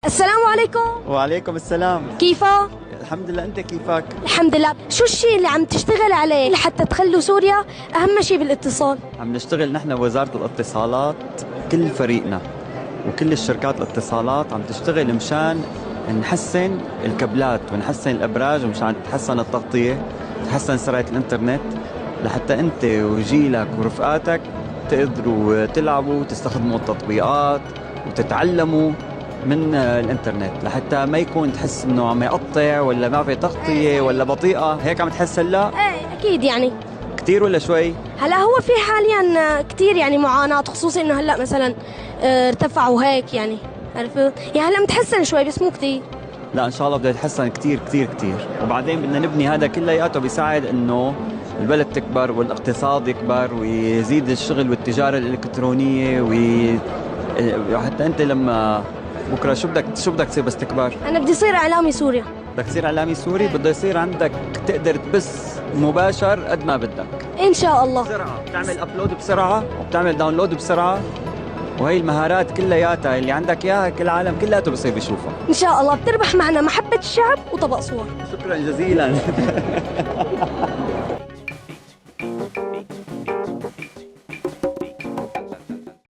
السلام عليكم. وعليكم السلام. كيفك؟ الحمد لله، انت كيفك؟ الحمد لله. شو الشيء اللي عم تشتغل عليه لحتى تخلوا سوريا أهم شيء بالاتصال؟ عم نشتغل نحن بوزارة الاتصالات، كل فريقنا وكل الشركات الاتصالات عم تشتغل مشان نحسن الكابلات ونحسن الابراج ومشان تحسن التغطية، تحسن سرعة الانترنت، لحتى انت وجيلك ورفقاتك تقدروا تلعبوا وتستخدموا التطبيقات وتتعلموا من الانترنت، لحتى ما يكون تحس انه عم يقطع ولا ما في تغطية ولا بطيئة. هيك عم تحس هلا؟ ايه أكيد يعني. كتير ولا شوي؟ هلا هو في حاليا كتير يعني معاناة، خصوصي إنه هلا مثلا ارتفعوا هيك يعني، عرفت؟ يعني هلا متحسن شوي بس مو كتير. لا ان شاء الله بده يتحسن كتير كتير كتير، وبعدين بدنا نبني هذا كلياته بيساعد انه البلد تكبر والاقتصاد يكبر ويزيد الشغل والتجارة الإلكترونية وحتى أنت لما بكرة شو بدك تصير بس تكبر؟ أنا بدي أصير إعلامي سوريا. بدك تصير إعلامي سوري، بده يصير عندك تقدر تبث مباشر قد ما بدك إن شاء الله. بسرعة، بتعمل أبلود بسرعة وبتعمل داونلود بسرعة، وهي المهارات كلياتها اللي عندك إياها كل العالم كلياته بصير بيشوفها. إن شاء الله بتربح معنا محبة الشعب وطبق صور. شكرا جزيلا.